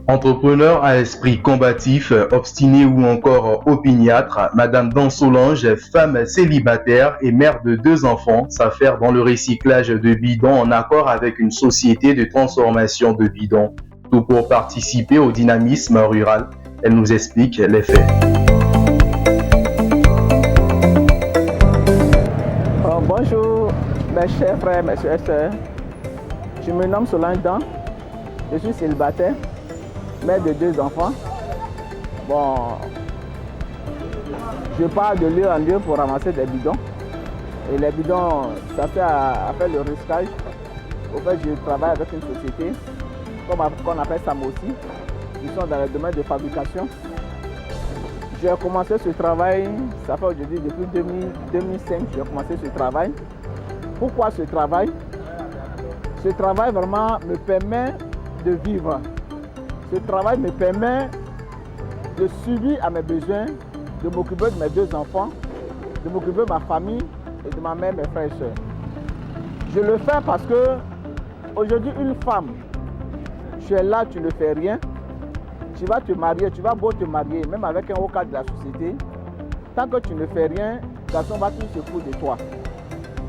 Entrepreneur à esprit combatif, obstiné ou encore opiniâtre, Madame Dansolange, femme célibataire et mère de 2 enfants, s'affaire dans le recyclage de bidons en accord avec une société de transformation de bidons. Tout pour participer au dynamisme rural. Elle nous explique les faits. Bonjour mes chers frères, mes chers sœurs. Je me nomme Solange Dan. Je suis célibataire, mère de 2 enfants. Bon, je pars de lieu en lieu pour ramasser des bidons. Et les bidons, ça sert à faire le recyclage. Au fait, je travaille avec une société qu'on appelle Samossi. Ils sont dans le domaine de fabrication. J'ai commencé ce travail, ça fait aujourd'hui depuis 2005 j'ai commencé ce travail. Pourquoi ce travail? Ce travail vraiment me permet de vivre. Ce travail me permet de subir à mes besoins, de m'occuper de mes 2 enfants, de m'occuper de ma famille et de ma mère, mes frères et sœurs. Je le fais parce que aujourd'hui une femme, tu es là, tu ne fais rien. Tu vas te marier, tu vas beau te marier, même avec un haut cadre de la société. Tant que tu ne fais rien, garçon va toujours se foutre de toi.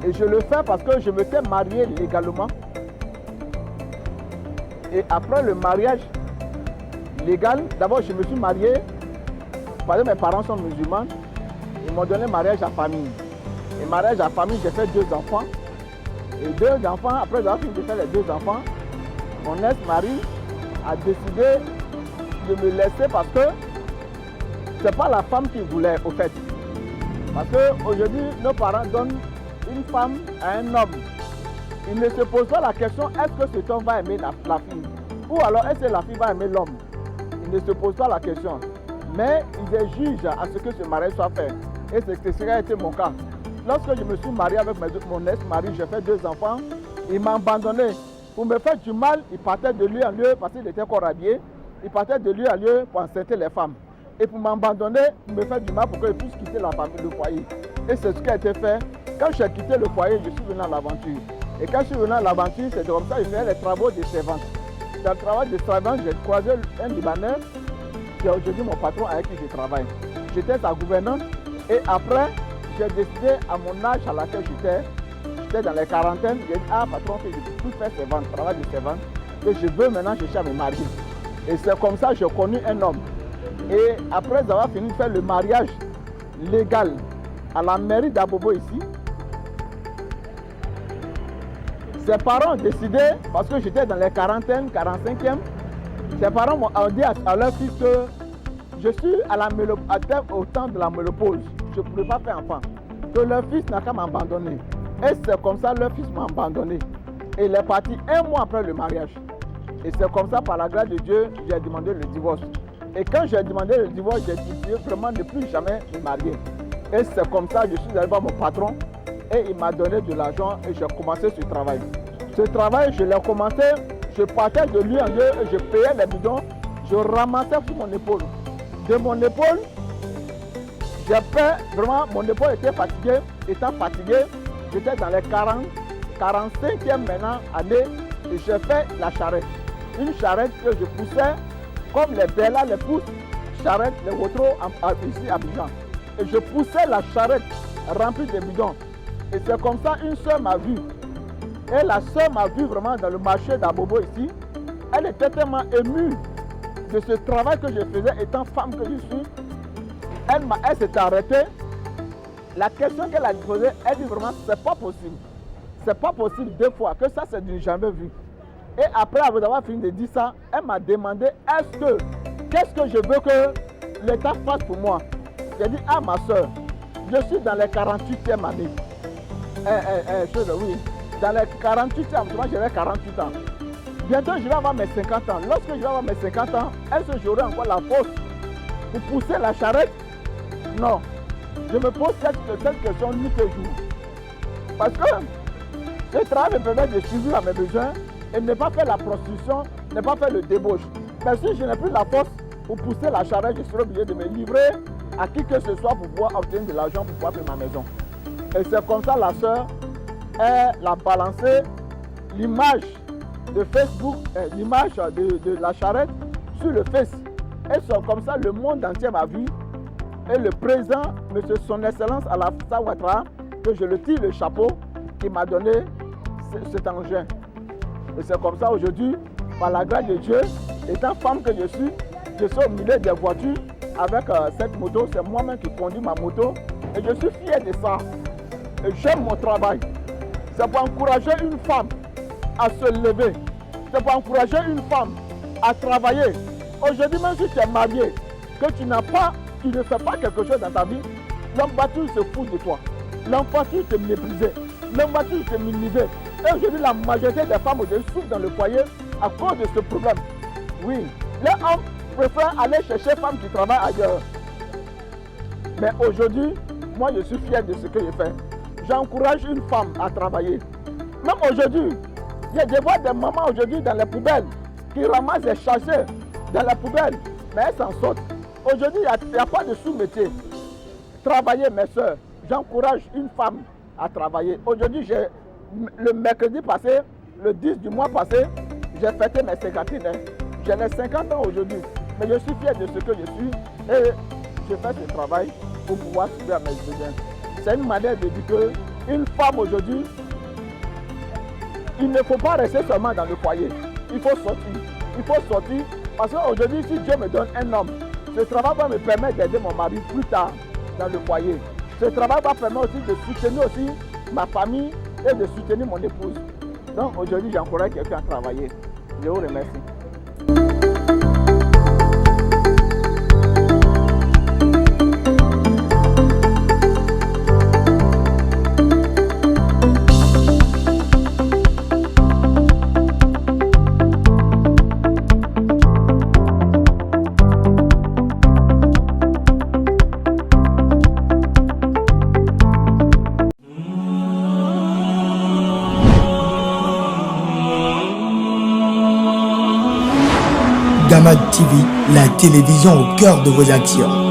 Et je le fais parce que je me suis marié légalement. Et après le mariage légal, d'abord je me suis marié, parce que mes parents sont musulmans, ils m'ont donné mariage à famille. Et mariage à famille, j'ai fait 2 enfants. Et 2 enfants, après avoir fini de faire les 2 enfants, mon ex-mari a décidé de me laisser parce que c'est pas la femme qu'il voulait au fait. Parce qu'aujourd'hui, nos parents donnent une femme à un homme. Ils ne se posent pas la question est-ce que cet homme va aimer la fille ou alors est-ce que la fille va aimer l'homme. Ils ne se posent pas la question. Mais ils exigent à ce que ce mariage soit fait. Et c'est ce qui a été mon cas. Lorsque je me suis marié avec mon ex-mari, j'ai fait 2 enfants, il m'a abandonné. Pour me faire du mal, il partait de lieu en lieu parce qu'il était encore habillé. Il partait de lieu en lieu pour enceinter les femmes. Et pour m'abandonner, pour me faire du mal pour que je puisse quitter la famille, le foyer. Et c'est ce qui a été fait. Quand j'ai quitté le foyer, je suis venu à l'aventure. Et quand je suis venu à l'aventure, c'est comme ça que je faisais les travaux de servante. Dans le travail de servante, j'ai croisé un Libanais qui est aujourd'hui mon patron avec qui je travaille. J'étais sa gouvernante et après, j'ai décidé à mon âge à laquelle j'étais dans les quarantaines, j'ai dit patron, que je ne peux plus faire servante, travail de servante, que je veux maintenant chercher à me marier. Et c'est comme ça que j'ai connu un homme. Et après avoir fini de faire le mariage légal à la mairie d'Abobo ici, ses parents ont décidé, parce que j'étais dans les quarantaines, 45e, ses parents m'ont dit à leur fils que je suis au temps de la ménopause, je ne pouvais pas faire enfant, que leur fils n'a qu'à m'abandonner. Et c'est comme ça que leur fils m'a abandonné. Et il est parti 1 mois après le mariage. Et c'est comme ça, par la grâce de Dieu, j'ai demandé le divorce. Et quand j'ai demandé le divorce, j'ai décidé vraiment de ne plus jamais me marier. Et c'est comme ça que je suis allé voir mon patron et il m'a donné de l'argent et j'ai commencé ce travail. Ce travail, je l'ai commencé, je partais de lieu en lieu et je payais les bidons, je ramassais sur mon épaule. De mon épaule, j'ai fait vraiment, mon épaule était fatiguée, étant fatigué, j'étais dans les 45e maintenant année et j'ai fait la charrette. Une charrette que je poussais comme les Bellas les poussent, charrette, les Wotro ici à Abidjan. Et je poussais la charrette remplie de bidons. Et c'est comme ça une soeur m'a vu. Et la soeur m'a vu vraiment dans le marché d'Abobo ici. Elle était tellement émue de ce travail que je faisais étant femme que je suis. Elle s'est arrêtée. La question qu'elle a posée, elle dit vraiment c'est pas possible. C'est pas possible 2 fois, que ça c'est du jamais vu. Et après avoir fini de dire ça, elle m'a demandé qu'est-ce que je veux que l'État fasse pour moi. J'ai dit ma soeur, je suis dans les 48e année. Oui, dans les 48e, moi j'avais 48 ans. Bientôt je vais avoir mes 50 ans. Lorsque je vais avoir mes 50 ans, est-ce que j'aurai encore la force pour pousser la charrette? Non. Je me pose cette question nuit et jour. Parce que ce travail me permet de suivre à mes besoins et ne pas faire la prostitution, ne pas faire le débauche. Mais si je n'ai plus la force pour pousser la charrette, je serai obligé de me livrer à qui que ce soit pour pouvoir obtenir de l'argent pour pouvoir faire ma maison. Et c'est comme ça la sœur, elle a balancé l'image de Facebook, l'image de la charrette sur le Face. Et c'est comme ça le monde entier m'a vu. Et le président, monsieur son excellence Alassane Ouattara, que je le tire le chapeau, qui m'a donné cet engin. Et c'est comme ça aujourd'hui, par la grâce de Dieu, étant femme que je suis au milieu des voitures avec cette moto. C'est moi-même qui conduis ma moto. Et je suis fier de ça. Et j'aime mon travail. C'est pour encourager une femme à se lever. C'est pour encourager une femme à travailler. Aujourd'hui, même si tu es marié, que tu ne fais pas quelque chose dans ta vie, l'homme va toujours se foutre de toi. L'homme va toujours te mépriser. L'homme va toujours te minimiser. Et aujourd'hui, la majorité des femmes aujourd'hui souffrent dans le foyer à cause de ce problème. Oui, les hommes préfèrent aller chercher des femmes qui travaillent ailleurs. Mais aujourd'hui, moi je suis fier de ce que je fais. J'encourage une femme à travailler. Même aujourd'hui, je vois des mamans aujourd'hui dans les poubelles qui ramassent des sachets dans la poubelle, mais elles s'en sortent. Aujourd'hui, il n'y a pas de sous-métier. Travailler, mes soeurs, j'encourage une femme à travailler. Aujourd'hui, le mercredi passé, le 10 du mois passé, j'ai fêté mes 50 ans. J'ai les 50 ans aujourd'hui, mais je suis fier de ce que je suis et je fais ce travail pour pouvoir subir à mes besoins. C'est une manière de dire qu'une femme aujourd'hui, il ne faut pas rester seulement dans le foyer. Il faut sortir. Il faut sortir parce qu'aujourd'hui, si Dieu me donne un homme, ce travail va me permettre d'aider mon mari plus tard dans le foyer. Ce travail va permettre aussi de soutenir aussi ma famille et de soutenir mon épouse. Donc aujourd'hui, j'encourage quelqu'un à travailler. Je vous remercie. Gamad TV, la télévision au cœur de vos actions.